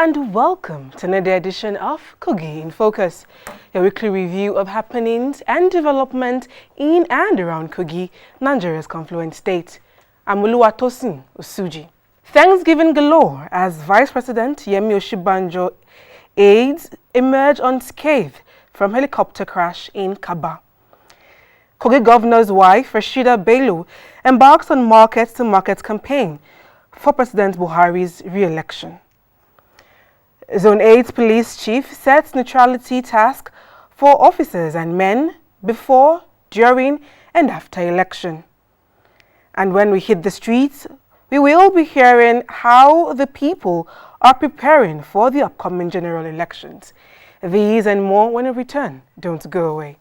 and welcome to another edition of Kogi in Focus, your weekly review of happenings and development in and around Kogi, Nigeria's confluent state. I'm Oluwatosin Osuji. Thanksgiving galore as Vice President Yemi Osinbajo aides emerge unscathed from helicopter crash in Kaba. Kogi Governor's wife, Rashida Bello, embarks on market-to-market campaign for President Buhari's re-election. Zone 8 Police Chief sets neutrality task for officers and men before, during and after election. And when we hit the streets, we will be hearing how the people are preparing for the upcoming general elections. These and more when we return. Don't go away.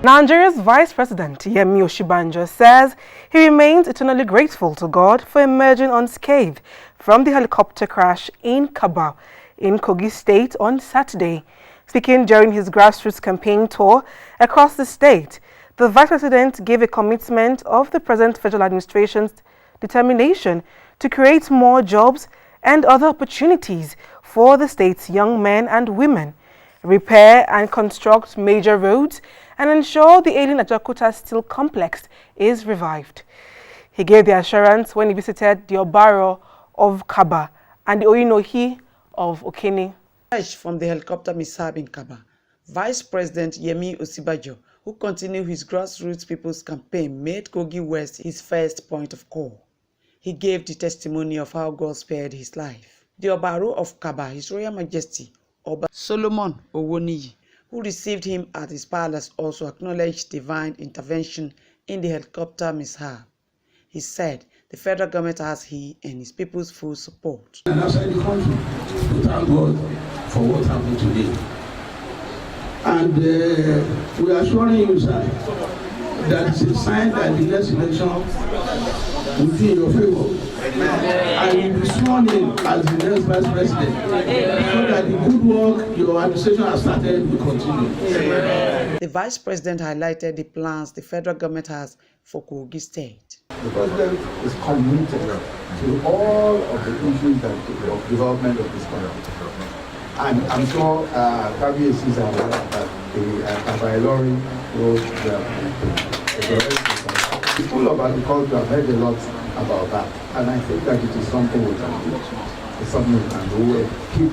Nigeria's Vice President Yemi Osinbajo says he remains eternally grateful to God for emerging unscathed from the helicopter crash in Kaba in Kogi State on Saturday. Speaking during his grassroots campaign tour across the state, the Vice President gave a commitment of the present federal administration's determination to create more jobs and other opportunities for the state's young men and women, repair and construct major roads, and ensure the ailing Ajakuta Steel Complex is revived. He gave the assurance when he visited the Obaro of Kaba and the Oyinohi of Okene. From the helicopter mishap in Kaba, Vice President Yemi Osinbajo, who continued his grassroots people's campaign, made Kogi West his first point of call. He gave the testimony of how God spared his life. The Obaro of Kaba, His Royal Majesty Oba Solomon Owoniyi, who received him at his palace, also acknowledged divine intervention in the helicopter mishap. He said the federal government has he and his people's full support. And outside the country, to thank God for what happened today. And we are assuring you, sir, that it's a sign that the next election will be in your favor. And you will be sworn in as the next Vice President, so that the good work your administration has started will continue. The Vice President highlighted the plans the federal government has for Kogi State. The President is committed to all of the issues of development of this country. And I'm sure Kabi is aware that the Kabailori road, the School of Agriculture, I've heard a lot about that. And I think that it is something we can do. It's something we can do. We'll keep,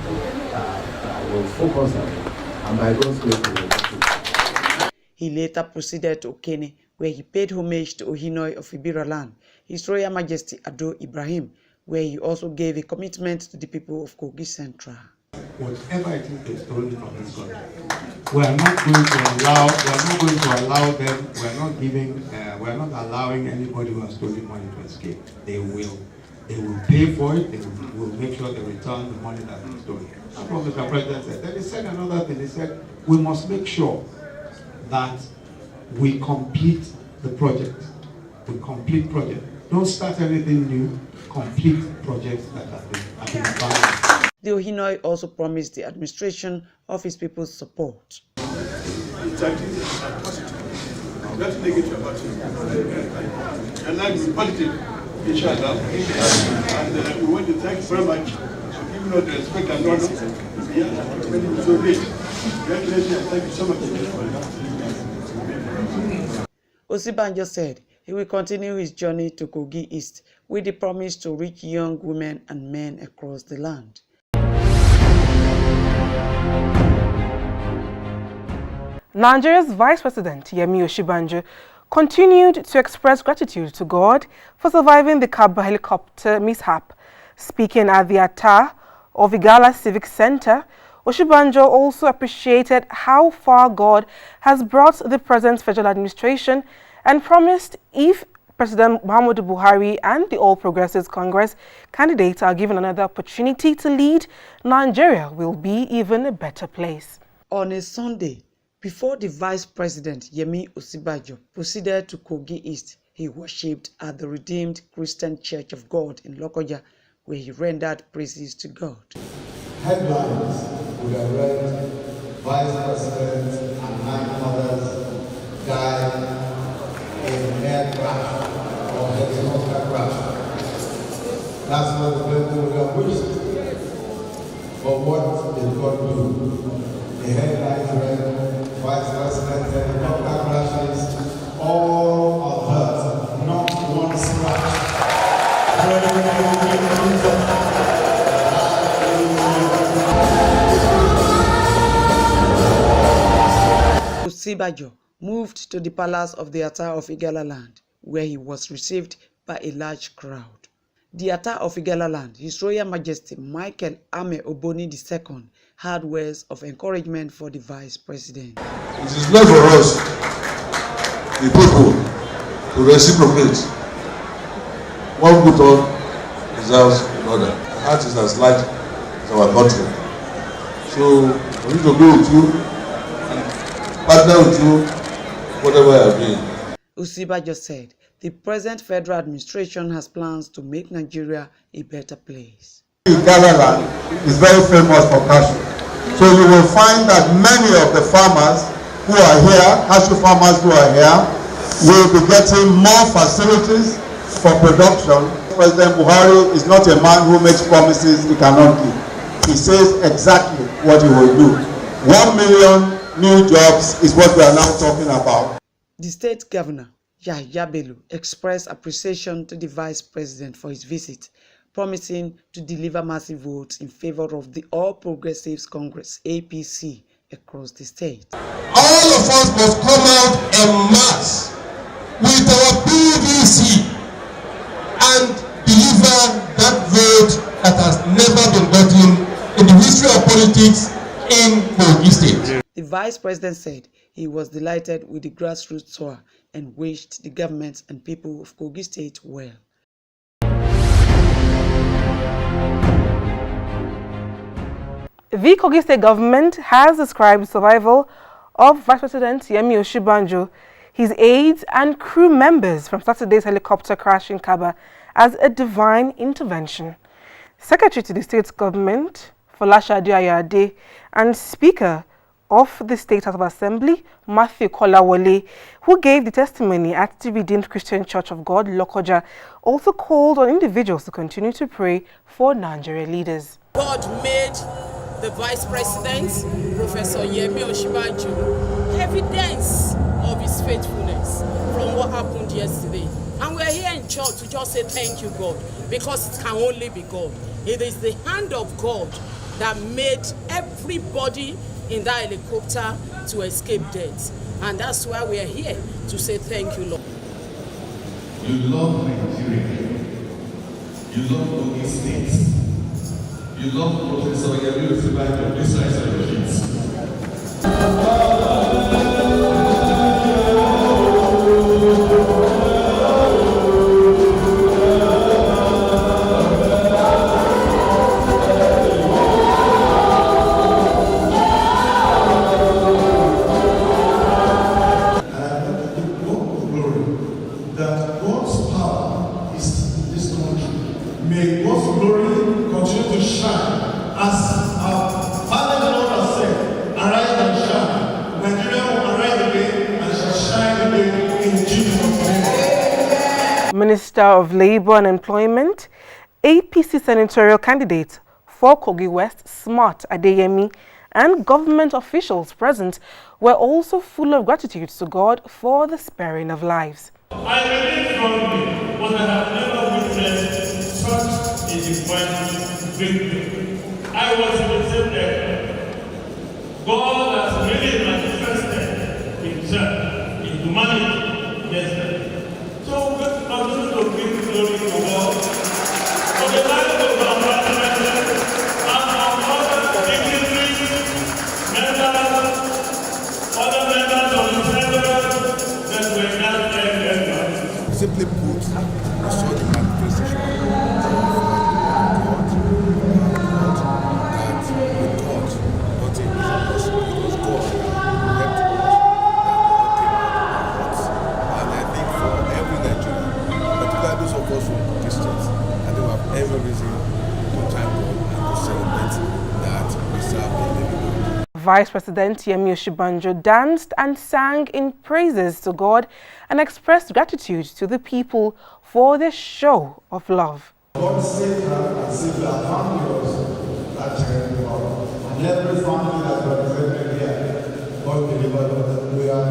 we'll focus on it. And by God's grace, we will do it. He later proceeded to Okene, where he paid homage to Ohinoi of Ibira land, His Royal Majesty Ado Ibrahim, where he also gave a commitment to the people of Kogi Central. Whatever it is stolen from this country, we are not going to allow them. We are not allowing anybody who has stolen money to escape. They will pay for it. They will make sure they return the money that is stolen. That's what Mr. President said. Then he said another thing. He said we must make sure that we complete the project. We complete project. Don't start anything new. Complete projects that have been abandoned. The Ohinoi also promised the administration of his people's support. That's negative about it. And life is positive, inshallah. And we want to thank you very much for giving us the respect and honor. So great. Congratulations, thank you so much. Osinbajo said he will continue his journey to Kogi East with the promise to reach young women and men across the land. Nigeria's Vice President Yemi Osinbajo continued to express gratitude to God for surviving the Kaba helicopter mishap. Speaking at the Ata of Igala Civic Center, Osinbajo also appreciated how far God has brought the present federal administration and promised if President Muhammadu Buhari and the All Progressives Congress candidates are given another opportunity to lead, Nigeria will be even a better place. On a Sunday, before the Vice President Yemi Osinbajo proceeded to Kogi East, he worshipped at the Redeemed Christian Church of God in Lokoja, where he rendered praises to God. Headlines would have read, Vice President and 9 others died in an air crash or helicopter crash the helicopter crashes, all are hurt, not one scratch. Osibajo moved to the palace of the Ata of Igalaland, where he was received by a large crowd. The Ata of Igalaland, His Royal Majesty Michael Ame Oboni II, had words of encouragement for the Vice President. It is left for us, the people, to reciprocate. One good turn deserves another. The heart is as light as our country. So, we need to go with you and partner with you, whatever you are doing. Osibajo said the present federal administration has plans to make Nigeria a better place. Igalaland is very famous for cashew. So you will find that many of the farmers who are here, cashew farmers who are here, will be getting more facilities for production. President Buhari is not a man who makes promises he cannot keep. He says exactly what he will do. 1 million new jobs is what we are now talking about. The state governor, Yahya Bello, expressed appreciation to the Vice President for his visit, promising to deliver massive votes in favor of the All Progressives Congress, APC, across the state. All of us must come out en masse with our PVC and deliver that vote that has never been gotten in the history of politics in Kogi State. The Vice President said he was delighted with the grassroots tour and wished the government and people of Kogi State well. The Kogi State government has described the survival of Vice President Yemi Osinbajo, his aides and crew members from Saturday's helicopter crash in Kaba as a divine intervention. Secretary to the state government, Folashade Ayade, and Speaker of the State House of Assembly, Matthew Kolawole, who gave the testimony at the Redeemed Christian Church of God, Lokoja, also called on individuals to continue to pray for Nigerian leaders. God made the Vice President, Professor Yemi Osinbajo, evidence of his faithfulness from what happened yesterday. And we're here in church to just say thank you, God, because it can only be God. It is the hand of God that made everybody in that helicopter to escape death. And that's why we are here to say thank you, Lord. You love Nigeria. You love Kogi State. You love Professor Yemi Osinbajo. Please rise on your feet. That God's power is in this country. May God's glory continue to shine as our Father the Lord has said, arise and shine. Nigeria will arise again and shall shine again in Jesus' name. Minister of Labour and Employment, APC senatorial candidate for Kogi West, Smart Adeyemi, and government officials present were also full of gratitude to God for the sparing of lives. I believe strongly, but I have never witnessed such a divine victory. I was in the same area. God has really manifested himself in humanity yesterday. So we continue to give glory to God for the life of our president and our other dignitaries, members, other members of the federal that were not there. Simply put, we saw the manifestation of God, that with God, nothing is impossible. It was God who helped us, that all came out of our hearts. And I think for every Nigerian, particularly those of us from Kogi State, I think we have every reason to thank God and to celebrate that we serve a living God. Vice President Yemi Osinbajo danced and sang in praises to God and expressed gratitude to the people for their show of love. God save her and save our families that terrible. And every family that represented here, God delivered us. We are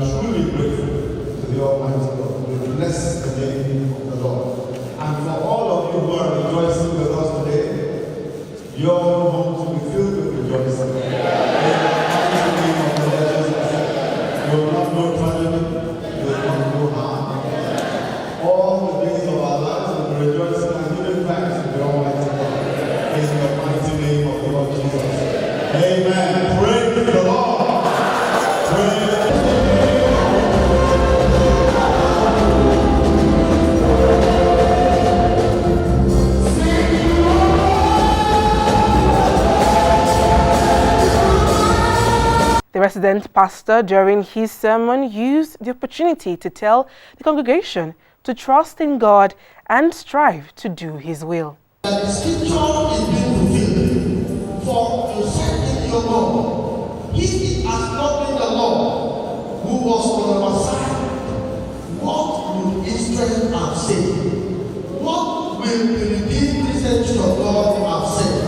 resident pastor during his sermon used the opportunity to tell the congregation to trust in God and strive to do his will. The scripture is being fulfilled. For you said in your law, he has not been the Lord who was on our side. What would Israel have said? What will the redeemed presence of God have said?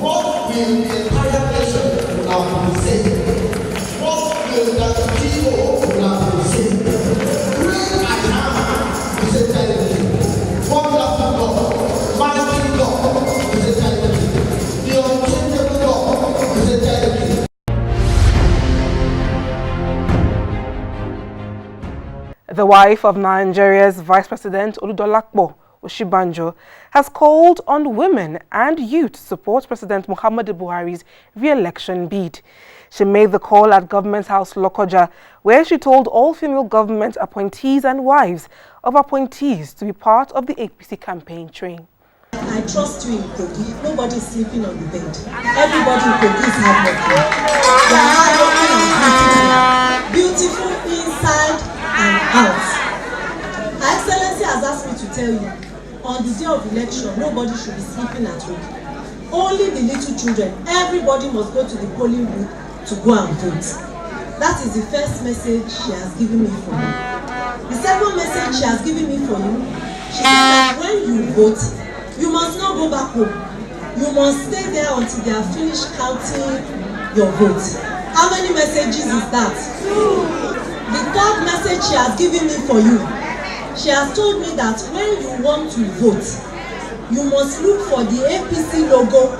What will the entire nation have been saying? What will the people have been saying? Great I am, we say thank you. Wonderful God, mighty God, we say thank you. The unchangeable God, we say thank you. The wife of Nigeria's Vice President Oludolakpo Oshibanjo has called on women and youth to support President Muhammadu Buhari's re-election bid. She made the call at Government House Lokoja, where she told all female government appointees and wives of appointees to be part of the APC campaign train. I trust you in Kogi. Nobody is sleeping on the bed. Everybody in Kogi is hardworking. They are hardworking and beautiful inside and out. Her Excellency has asked me to tell you, on the day of election, nobody should be sleeping at home. Only the little children. Everybody must go to the polling booth to go and vote. That is the first message she has given me for you. The second message she has given me for you, she said that when you vote, you must not go back home. You must stay there until they are finished counting your vote. How many messages is that? The third message she has given me for you, she has told me that when you want to vote, you must look for the APC logo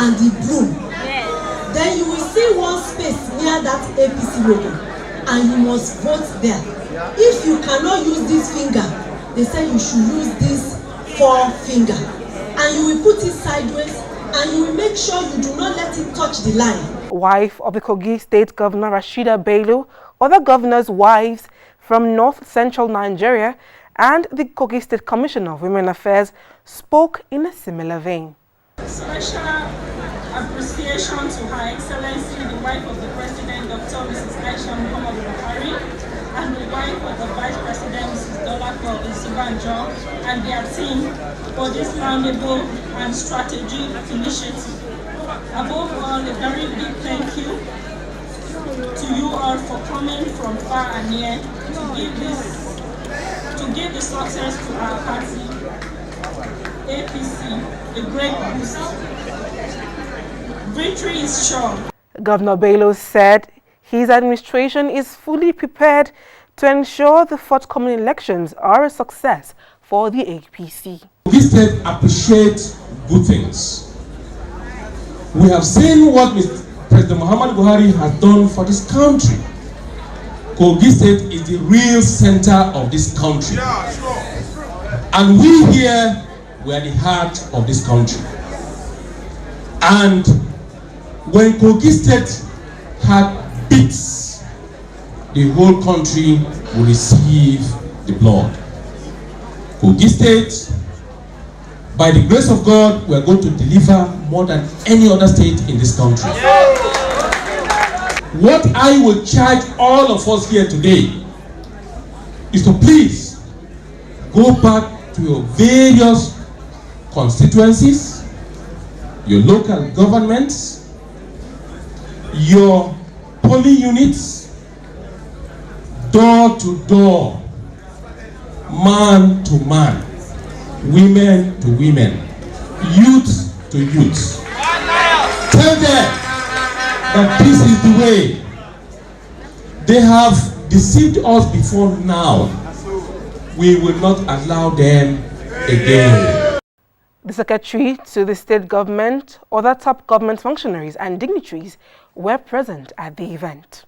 and the broom. Yes. Then you will see one space near that APC logo and you must vote there. If you cannot use this finger, they say you should use this forefinger. And you will put it sideways and you will make sure you do not let it touch the line. Wife of the Kogi State Governor Rashida Bello, other governors' wives from north-central Nigeria, and the Kogi State Commissioner of Women Affairs spoke in a similar vein. Special appreciation to Her Excellency, the wife of the President, Dr. Mrs. Aisha Muhammad Buhari, and the wife of the Vice President, Mrs. Dolakpo Isibanjo, and their team for this laudable and strategic initiative. Above all, a very big thank you to you all for coming from far and near to give the success to our party, APC, a great boost. Victory is sure. Governor Bello said his administration is fully prepared to ensure the forthcoming elections are a success for the APC. Kogi State appreciates good things. We have seen what President Muhammadu Buhari has done for this country. Kogi State is the real center of this country. And we here, we are the heart of this country. And when Kogi State had beats, the whole country will receive the blood. Kogi State, by the grace of God, we are going to deliver more than any other state in this country. What I will charge all of us here today is to please go back to your various constituencies, your local governments, your polling units, door to door, man to man, women to women, youth to youth. Tell them that this is the way. They have deceived us before now. We will not allow them again. The secretary to the state government, other top government functionaries and dignitaries were present at the event.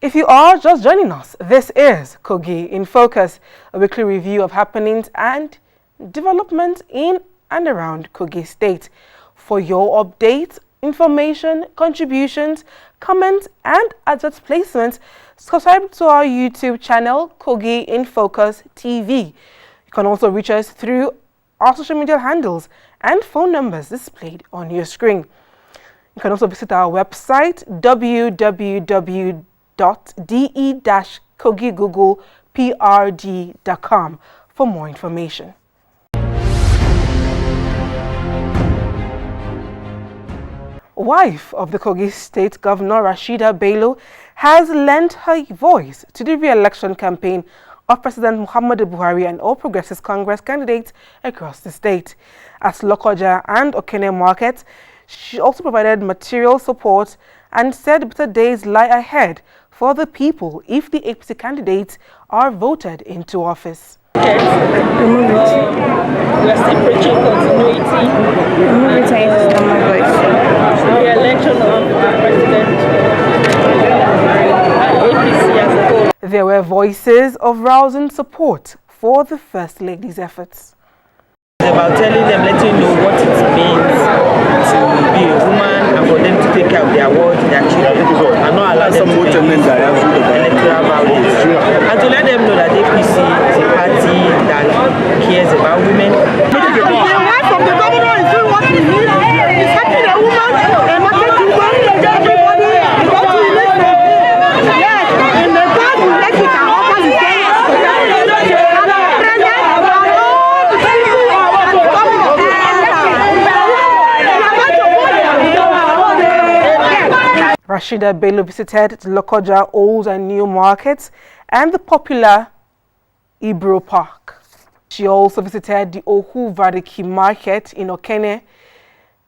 If you are just joining us, this is Kogi in Focus, a weekly review of happenings and development in and around Kogi State. For your updates, information, contributions, comments, and advert placements, subscribe to our YouTube channel, Kogi in Focus TV. You can also reach us through our social media handles and phone numbers displayed on your screen. You can also visit our website www.de-kogigoogleprd.com for more information. Wife of the Kogi State Governor Rashida Bello has lent her voice to the re-election campaign of President Muhammadu Buhari and all Progressives Congress candidates across the state. At Lokoja and Okene markets, she also provided material support and said better days lie ahead for the people if the APC candidates are voted into office. We are still preaching continuity and re-election of President and APC as a whole. There were voices of rousing support for the First Lady's efforts. It's about telling them, letting know what it means to be a woman and for them to take care of their world, their children, and not allow them to use electoral violence. And to let them know that APC is a party that cares about women. The wife of the governor is doing what we need. He's helping a woman, a market woman, everybody. What we need. Yes, and the God will let it happen. Rashida Bello visited the Lokoja Old and New Markets and the popular Ibro Park. She also visited the Ohu Variki Market in Okene.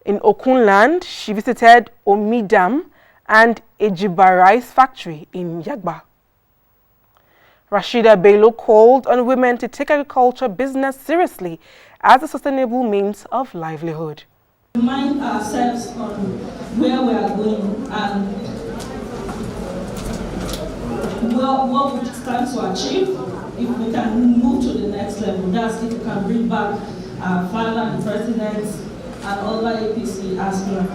In Okunland, she visited Omidam and Ejiba Rice Factory in Yagba. Rashida Bello called on women to take agriculture business seriously as a sustainable means of livelihood. Remind ourselves on where we are going and what we stand to achieve. If we can move to the next level, that's if we can bring back our father and president and other APC as well.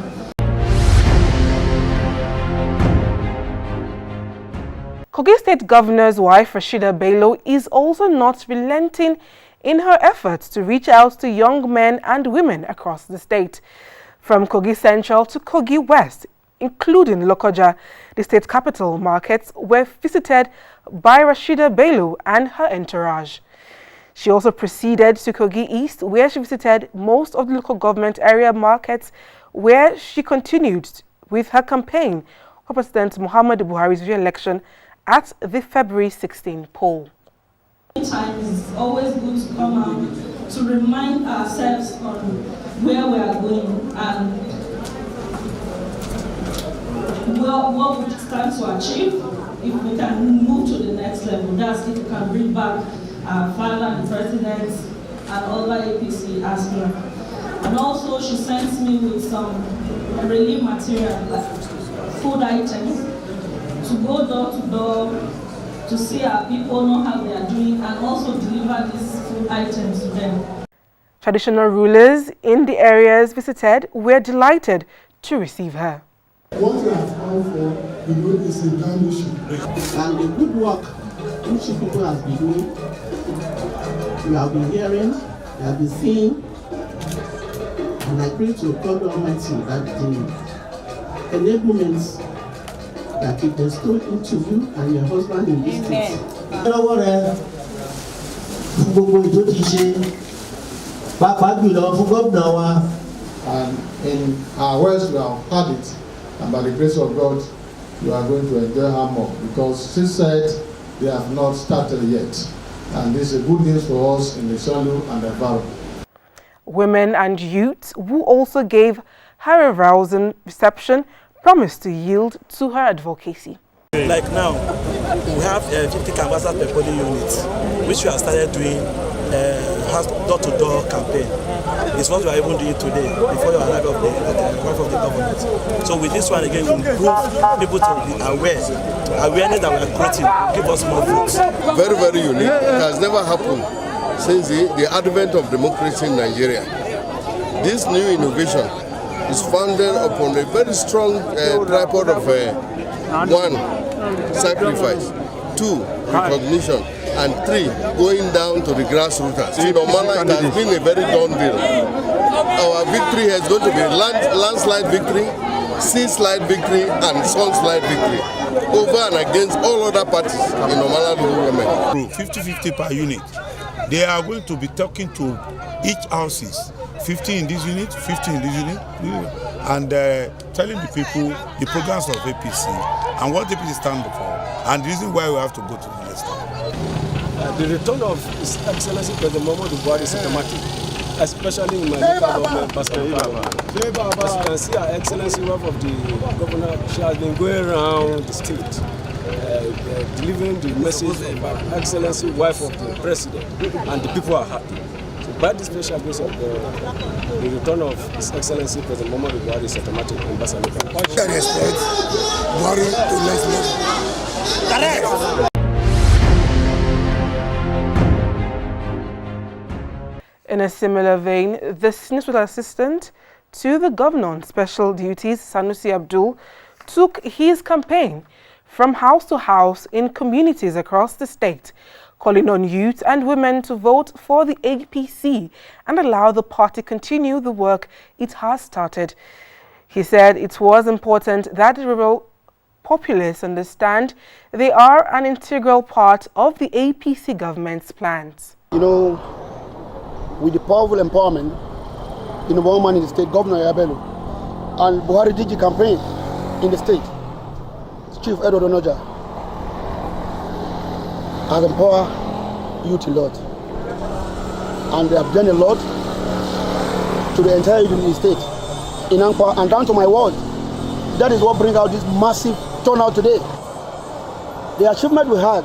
Kogi State Governor's wife, Rashida Bello, is also not relenting in her efforts to reach out to young men and women across the state. From Kogi Central to Kogi West, including Lokoja, the state capital markets were visited by Rashida Bello and her entourage. She also proceeded to Kogi East, where she visited most of the local government area markets, where she continued with her campaign for President Muhammadu Buhari's re-election at the February 16 poll. Sometimes it's always good to come out to remind ourselves on where we are going and what we stand to achieve. If we can move to the next level, that's if we can bring back our father and president and other APC as well. And also she sent me with some relief material, like food items, to go door to door to see our people, know how they are doing, and also deliver these food items to them. Traditional rulers in the areas visited were delighted to receive her. What we have come for, is a damn issue. And the good work which people have been doing, we have been hearing, we have been seeing, and I pray to God Almighty that the enablements that He bestowed into you and your husband in this state. And in our words, we have had it, and by the grace of God, you are going to enjoy her more, because she said they have not started yet. And this is good news for us in the Shalu and the Valley. Women and youths who also gave her a rousing reception promised to yield to her advocacy. Like now, we have 50 canvassers per polling unit, which we have started doing door-to-door campaign. It's what we are even doing today, before the arrival of the government. So with this one again, we improve people to be aware. Awareness that we are creating will give us more votes. Very, very unique. It has never happened since the advent of democracy in Nigeria. This new innovation is founded upon a very strong tripod of one, sacrifice, two, recognition, and 3 going down to the grassroots. In Omala, it has been a very done deal. Our victory is going to be landslide victory, sea-slide victory, and sun-slide victory over and against all other parties in Omala local government. 50-50 per unit. They are going to be talking to each houses, 50 in this unit, 50 in this unit, and telling the people the programs of APC and what APC stands for, and the reason why we have to go to the next step. The return of His Excellency President Muhammadu Buhari is automatic, especially in my local government, Basket. As you can see, Her Excellency, wife of the governor, she has been going around the state, delivering the message of Her Excellency, wife of the president, and the people are happy. So by the special grace of God, the return of His Excellency President Muhammadu Buhari is automatic in Basket. I respect Buhari to next level. In a similar vein, the Senior Assistant to the Governor on Special Duties, Sanusi Abdul, took his campaign from house to house in communities across the state, calling on youth and women to vote for the APC and allow the party continue the work it has started. He said it was important that the rural populace understand they are an integral part of the APC government's plans. You know, with the powerful empowerment in the one man in the state, Governor Yabelo, and Buhari DG campaign in the state, Chief Edward Onoja, has empowered youth a lot. And they have done a lot to the entire youth in the state, in Angpa and down to my ward. That is what brings out this massive turnout today. The achievement we had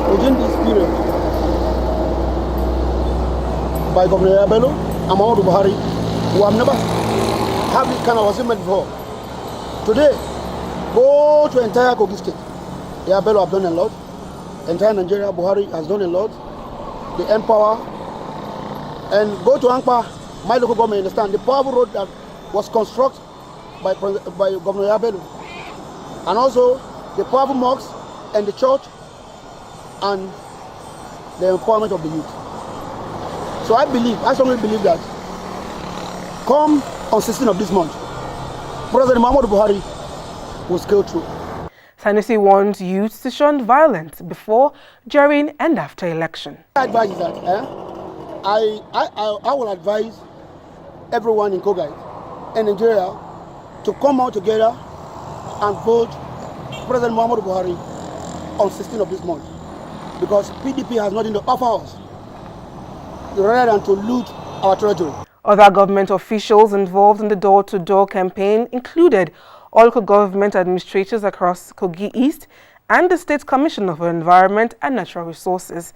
within this period by Governor Yabelo and Muhammadu Buhari, who have never had this kind of achievement before. Today, go to entire Kogi state. Yabelo have done a lot. Entire Nigeria, Buhari has done a lot. The Empower. And go to Angpa, my local government, understand the powerful road that was constructed by Governor Yabelo. And also the powerful mosques and the church and the empowerment of the youth. So I strongly believe that come on 16th of this month, President Muhammadu Buhari will scale through. Sanusi warns youth to shun violence before, during and after election. My advice is that I will advise everyone in Kogi and Nigeria to come out together and vote President Muhammadu Buhari on 16th of this month, because PDP has nothing to offer us rather than to loot our territory. Other government officials involved in the door-to-door campaign included all local government administrators across Kogi East and the State Commissioner for Environment and Natural Resources.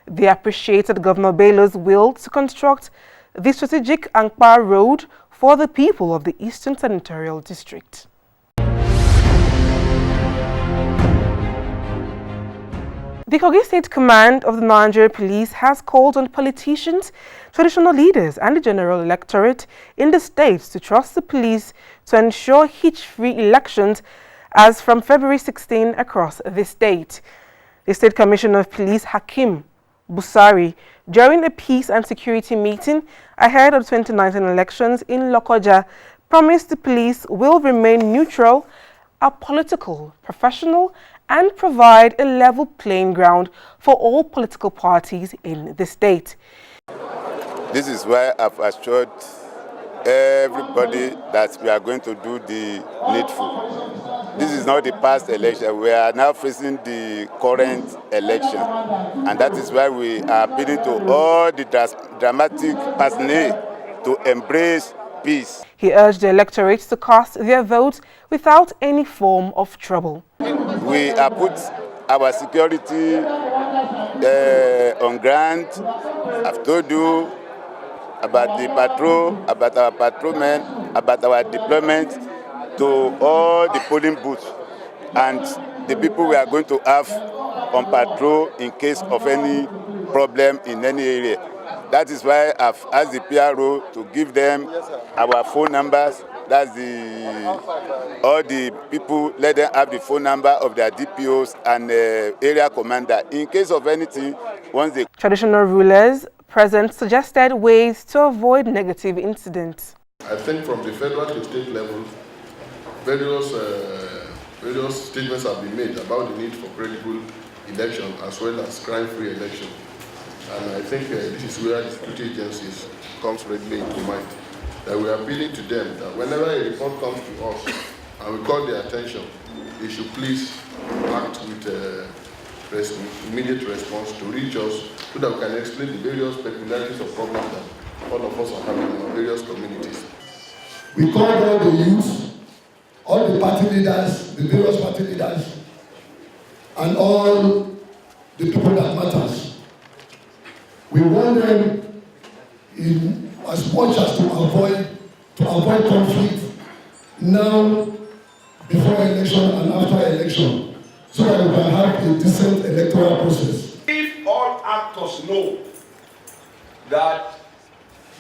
They appreciated Governor Bello's will to construct the strategic Angpa Road for the people of the Eastern Senatorial District. The Kogi State Command of the Nigeria Police has called on politicians, traditional leaders and the general electorate in the state to trust the police to ensure hitch-free elections as from February 16 across the state. The State Commissioner of Police, Hakim Busari, during a peace and security meeting ahead of 2019 elections in Lokoja, promised the police will remain neutral, apolitical, professional, and provide a level playing ground for all political parties in the state. This is why I've assured everybody that we are going to do the needful. This is not the past election. We are now facing the current election. And that is why we are appealing to all the dramatic personnel to embrace peace. He urged the electorate to cast their votes without any form of trouble. We have put our security on ground. I've told you about the patrol, about our patrolmen, about our deployment to all the polling booths and the people we are going to have on patrol in case of any problem in any area. That is why I've asked the PRO to give them our phone numbers That's all the people, let them have the phone number of their DPOs and area commander. In case of anything, once they... Traditional rulers present suggested ways to avoid negative incidents. I think from the federal to state level, various statements have been made about the need for credible election as well as crime-free election. And I think this is where the security agencies comes readily into mind. That we are appealing to them that whenever a report comes to us and we call their attention, they should please act with immediate response to reach us so that we can explain the various peculiarities of problems that all of us are having in our various communities. We called all the youth, all the party leaders, the various party leaders, and all the people that matters. We want them in as much as to avoid conflict now, before election and after election, so that we can have a decent electoral process. If all actors know that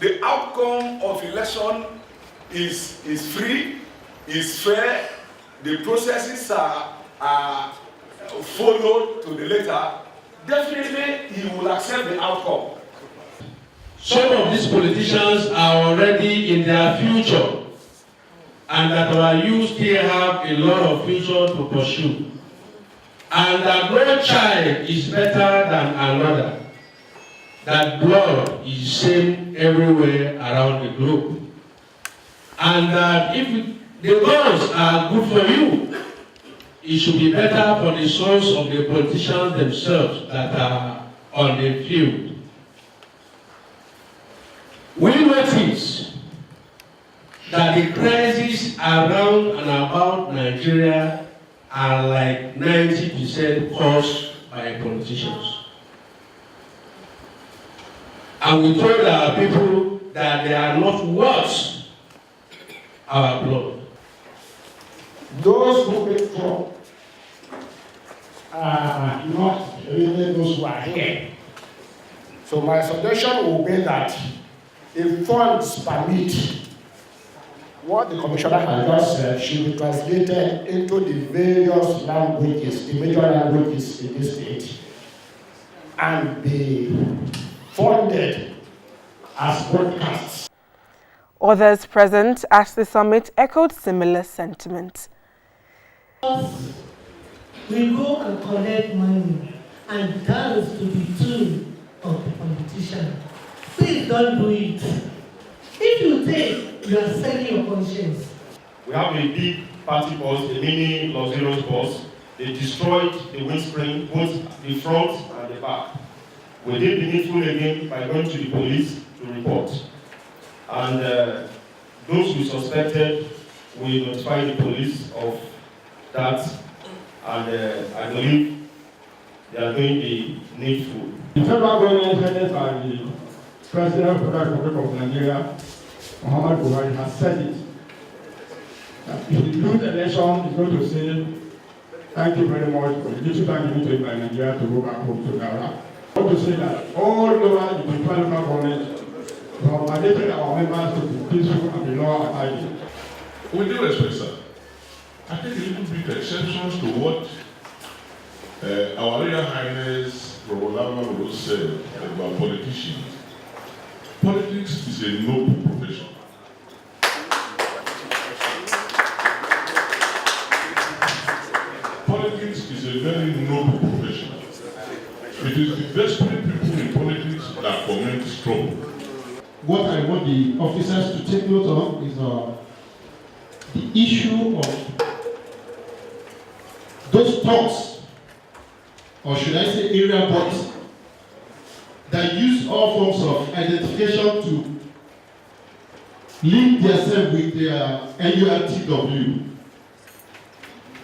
the outcome of election is free, is fair, the processes are followed to the letter, definitely he will accept the outcome. Some of these politicians are already in their future, and that our youth still have a lot of future to pursue. And that no child is better than another. That blood is same everywhere around the globe. And that if the guns are good for you, it should be better for the sons of the politicians themselves that are on the field. We notice that the crises around and about Nigeria are like 90% caused by politicians. And we told our people that they are not worth our blood. Those who make trouble are not really those who are here. So my suggestion will be that if funds permit, what the commissioner has just said should be translated into the various languages, the major languages in this state, and be funded as broadcasts. Others present at the summit echoed similar sentiments. We go and collect money and dance to the tune of the politician. Please don't do it. If you take, you are selling your conscience. We have a big party bus, a mini luxurious bus. They destroyed the windscreen, both the front and the back. We did the needful again by going to the police to report. And those we suspected, we notified the police of that. And I believe they are doing the needful. The federal government headed by the President of the Republic of Nigeria, Muhammad Buhari, has said it. That if you lose the election, he's going to say, thank you very much for the little time given to it by Nigeria to go back home to Ghana. I want to say that all over the local government, we have mandated our members to be peaceful and be law abiding. With due respect, sir, I think a little bit exceptions to what our Royal Highness Robolama will say about politicians. Politics is a noble profession. Politics is a very noble profession. It is the desperate people in politics that foment trouble. What I want the officers to take note of is the issue of those talks, or should I say area boys, that use all forms of identification to link themselves with their NURTW.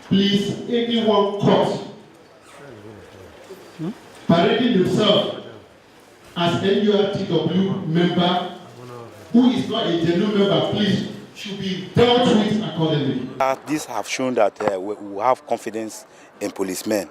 Please, anyone caught parading himself as NURTW member who is not a genuine member, please, should be dealt with accordingly. These have shown that we have confidence in policemen.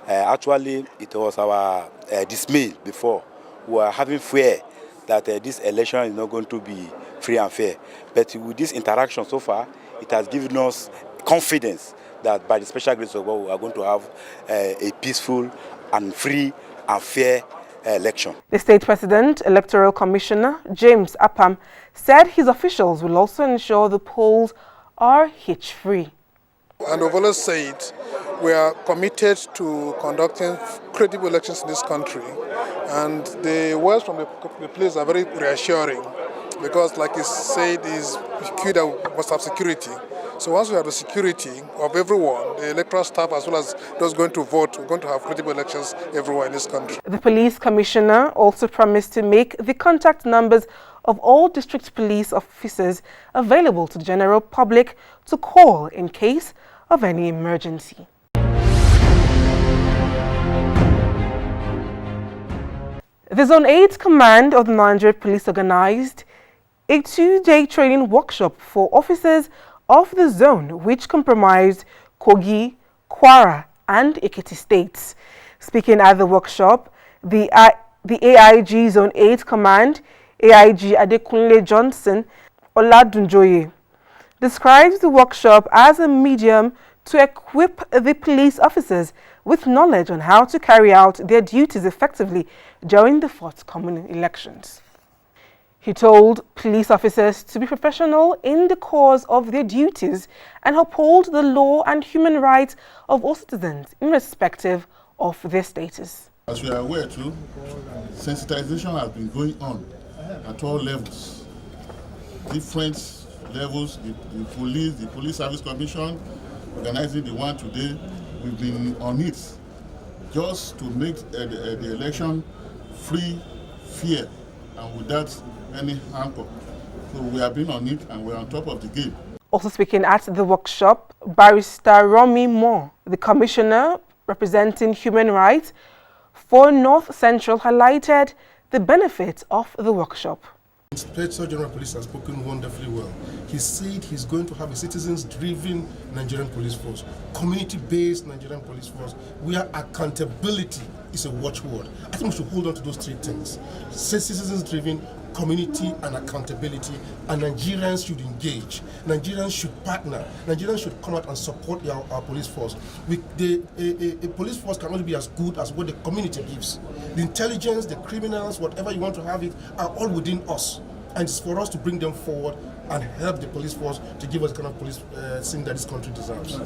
Actually, it was our dismay before. We were having fear that this election is not going to be free and fair. But with this interaction so far, it has given us confidence that by the special grace of God, we are going to have a peaceful and free and fair election. The State President, Electoral Commissioner James Apam, said his officials will also ensure the polls are hitch-free. And we've always said we are committed to conducting credible elections in this country, and the words from the place are very reassuring because, like he said, is key that we must have security. So once we have the security of everyone, the electoral staff as well as those going to vote, we're going to have credible elections everywhere in this country. The police commissioner also promised to make the contact numbers of all district police officers available to the general public to call in case of any emergency. The Zone 8 Command of the Nigeria Police organized a 2-day training workshop for officers of the zone, which comprised Kogi, Kwara and Ekiti states. Speaking at the workshop, the AIG Zone 8 Command, AIG Adekunle Johnson Oladunjoye, describes the workshop as a medium to equip the police officers with knowledge on how to carry out their duties effectively during the forthcoming elections. He told police officers to be professional in the course of their duties and uphold the law and human rights of all citizens, irrespective of their status. As we are aware too, sensitization has been going on at all levels. Different levels, the police service commission, organizing the one today, we've been on it just to make the election free, fair, and without any harm. So we have been on it and we're on top of the game. Also speaking at the workshop, Barrister Romy Moore, the commissioner representing human rights for North Central, highlighted the benefits of the workshop. Inspector General of Police has spoken wonderfully well. He said he's going to have a citizens-driven Nigerian police force, community-based Nigerian police force, where accountability is a watchword. I think we should hold on to those three things. Citizens-driven, community and accountability, and Nigerians should engage. Nigerians should partner. Nigerians should come out and support our police force. A police force can only be as good as what the community gives. The intelligence, the criminals, whatever you want to have it, are all within us. And it's for us to bring them forward and help the police force to give us the kind of police scene that this country deserves.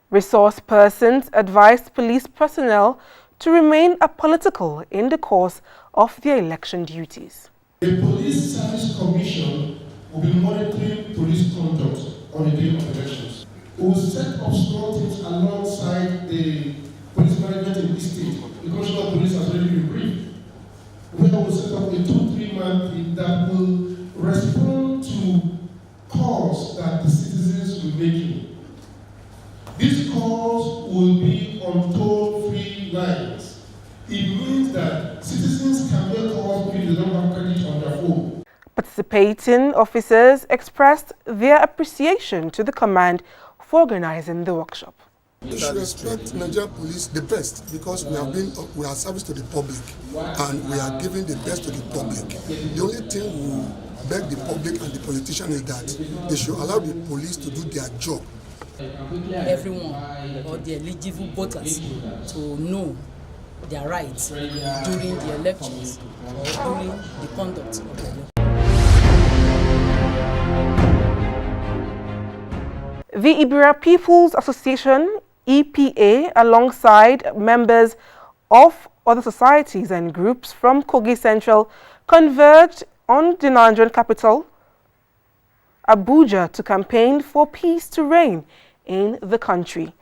Resource persons advised police personnel to remain apolitical in the course of their election duties. The Police Service Commission will be monitoring police conduct on the day of elections. We will set up small teams alongside the police management in each state. The Commissioner of Police has already been briefed. We will set up a 2-3-man team that will respond to calls that the citizens will be making. These calls will be on toll-free lines. It means that citizens can make calls if they don't have credit on their phone. Participating officers expressed their appreciation to the command for organizing the workshop. We should expect Nigerian police the best because we are service to the public and we are giving the best to the public. The only thing we beg the public and the politicians is that they should allow the police to do their job. Everyone or the eligible voters to know their rights during the elections or during the conduct of the election. The Ibira People's Association, EPA, alongside members of other societies and groups from Kogi Central, converged on the Nigerian capital, Abuja, to campaign for peace to reign in the country.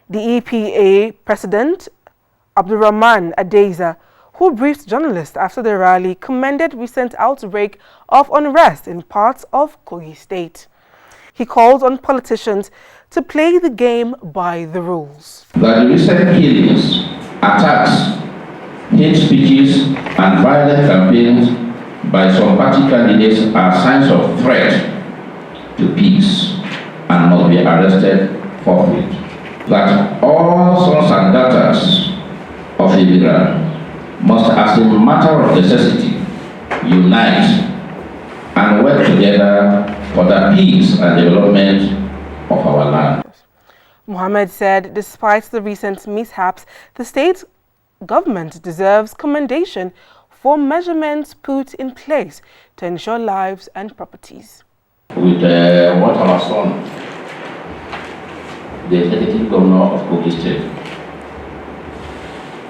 The EPA president, Abdulrahman Adeza, who briefed journalists after the rally, commended recent outbreak of unrest in parts of Kogi State. He called on politicians to play the game by the rules. That the recent killings, attacks, hate speeches, and violent campaigns by some party candidates are signs of threat to peace and must be arrested forthwith. That all sons and daughters of Ibira must, as a matter of necessity, unite and work together for the peace and development of our land. Mohammed said despite the recent mishaps, the state government deserves commendation for measurements put in place to ensure lives and properties. With what our son, the executive governor of Kogi State,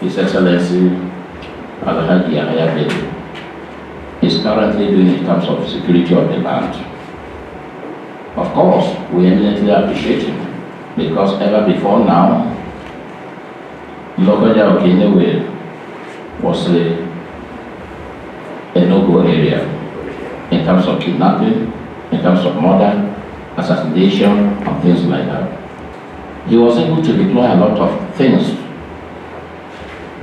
His Excellency Alhaji Yahya Bello, is currently doing in terms of security of the land. Of course, we eminently appreciate him because ever before now, Lokoja Okinewe was a no-go area in terms of kidnapping, in terms of murder, assassination, and things like that. He was able to deploy a lot of things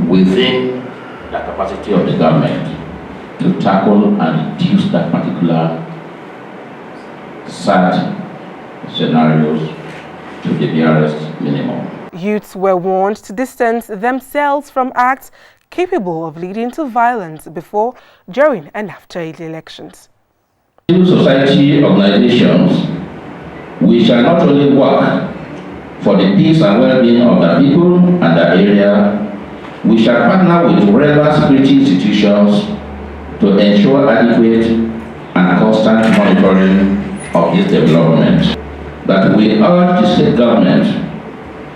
within the capacity of the government to tackle and reduce that particular sad scenarios to the barest minimum. Youths were warned to distance themselves from acts capable of leading to violence before, during, and after the elections. Civil society organizations, we shall not only work for the peace and well-being of the people and the area, we shall partner with relevant security institutions to ensure adequate and constant monitoring of this development. That we urge the state government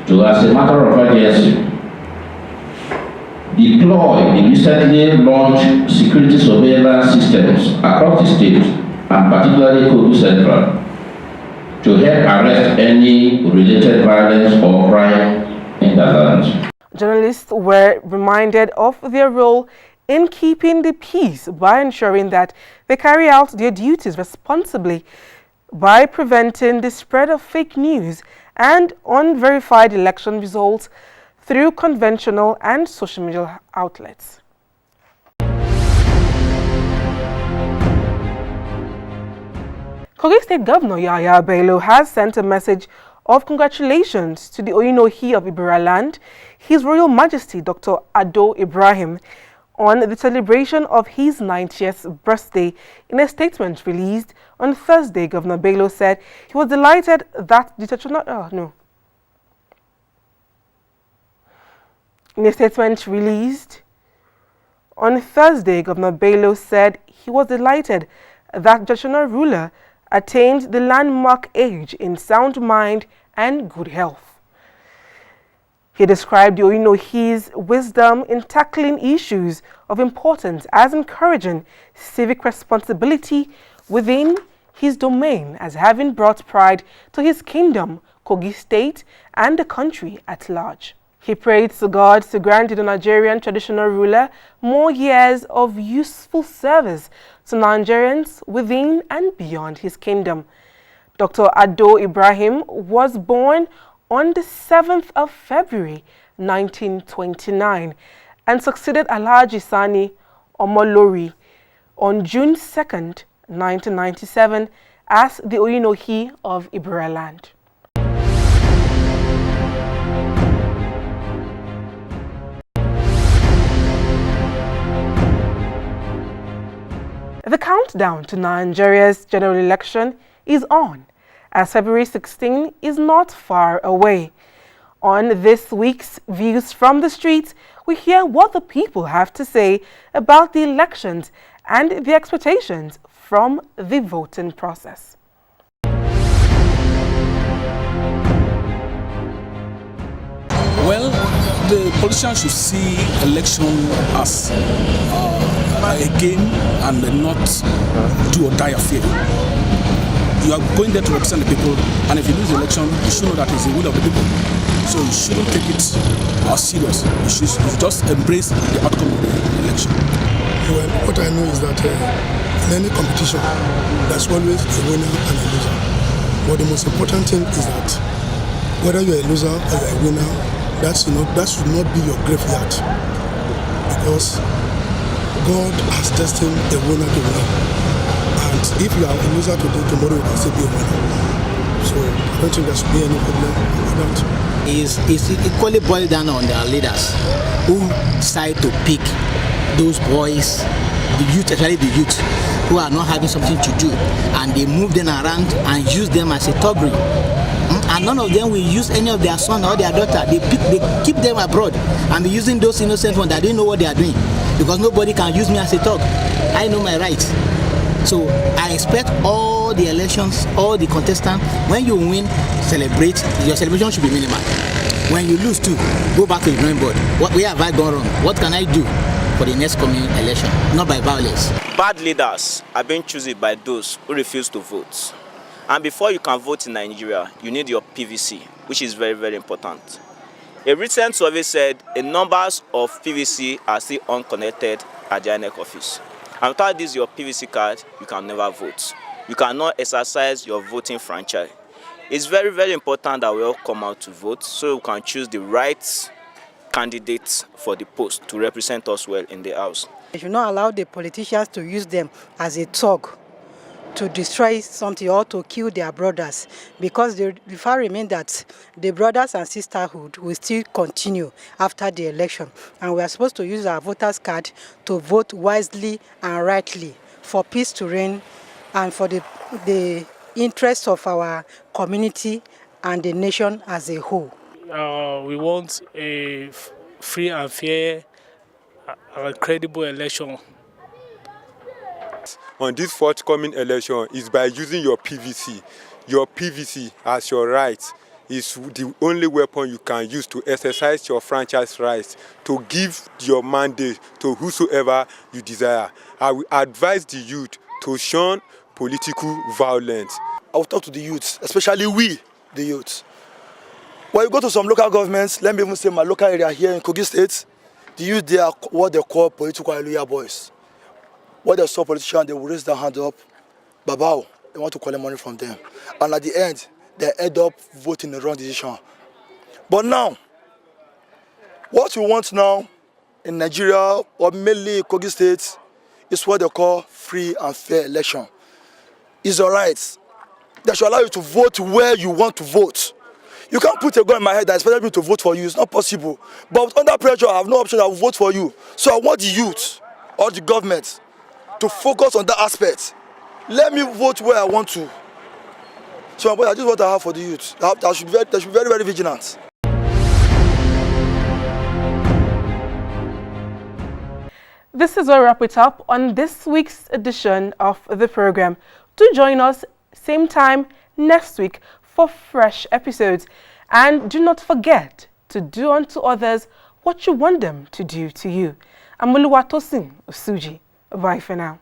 to, as a matter of urgency, deploy the recently launched security surveillance systems across the state, and particularly Kogi Central, to help arrest any related violence or crime in the land. Journalists were reminded of their role in keeping the peace by ensuring that they carry out their duties responsibly by preventing the spread of fake news and unverified election results through conventional and social media outlets. Kogi State Governor Yahya Bello has sent a message of congratulations to the Oyinohi of Ibira land, His Royal Majesty Dr. Ado Ibrahim, on the celebration of his 90th birthday. In a statement released on Thursday, Governor Bello said he was delighted that the In a statement released on Thursday, Governor Bello said he was delighted that the traditional ruler attained the landmark age in sound mind and good health. He described the Oyinohi's wisdom in tackling issues of importance as encouraging civic responsibility within his domain as having brought pride to his kingdom, Kogi State, and the country at large. He prayed to God to grant the Nigerian traditional ruler more years of useful service to Nigerians within and beyond his kingdom. Dr. Ado Ibrahim was born on the 7th of February 1929 and succeeded Alhaji Sani Omolori on June 2nd, 1997 as the Oyinohi of Ibira land. The countdown to Nigeria's general election is on, as February 16 is not far away. On this week's Views from the Streets, we hear what the people have to say about the elections and the expectations from the voting process. Well, the politicians should see election as a game and not do or die affair. You are going there to represent the people, and if you lose the election, you should know that it's the will of the people. So you shouldn't take it as serious. You should just embrace the outcome of the election. Well, what I know is that in any competition, there's always a winner and a loser. But the most important thing is that whether you're a loser or you're a winner, that should not be your graveyard, because God has destined a winner to win. And if you are a loser today, tomorrow you can still be a winner. So I don't think there should be any problem about that. It's equally boiled down on their leaders who decide to pick those boys, the youth, especially the youth, who are not having something to do, and they move them around and use them as a thuggery. And none of them will use any of their son or their daughter. They keep them abroad and be using those innocent ones that don't know what they are doing, because nobody can use me as a thug. I know my rights. So I expect all the elections, all the contestants, when you win, celebrate. Your celebration should be minimal. When you lose too, go back to the drawing board. Where have I gone wrong? What can I do for the next coming election? Not by violence. Bad leaders are being chosen by those who refuse to vote. And before you can vote in Nigeria, you need your PVC, which is very, very important. A recent survey said a numbers of PVC are still unconnected at the INEC office. And without this, your PVC card, you can never vote. You cannot exercise your voting franchise. It's very, very important that we all come out to vote so we can choose the right candidates for the post to represent us well in the House. We should not allow the politicians to use them as a thug to destroy something or to kill their brothers, because the fact remains that the brothers and sisterhood will still continue after the election, and we are supposed to use our voters card to vote wisely and rightly for peace to reign and for the interests of our community and the nation as a whole. We want a free and fair and credible election. On this forthcoming election is by using your PVC. Your PVC as your right is the only weapon you can use to exercise your franchise rights, to give your mandate to whosoever you desire. I will advise the youth to shun political violence. I will talk to the youth, especially we, the youth. When you go to some local governments, let me even say my local area here in Kogi State, the youth, they are what they call political hallelujah boys. When they saw politicians, they will raise their hand up, babao, they want to collect money from them. And at the end, they end up voting the wrong decision. But now, what we want now in Nigeria, or mainly Kogi State, is what they call free and fair election. It's your right. They should allow you to vote where you want to vote. You can't put a gun in my head that expects me to vote for you. It's not possible. But under pressure, I have no option. I will vote for you. So I want the youth or the government to focus on that aspect. Let me vote where I want to. So this is what I have for the youth. They should be very, very vigilant. This is where we wrap it up on this week's edition of the program. Do join us same time next week for fresh episodes. And do not forget to do unto others what you want them to do to you. I'm Oluwatosin Osuji. Bye for now.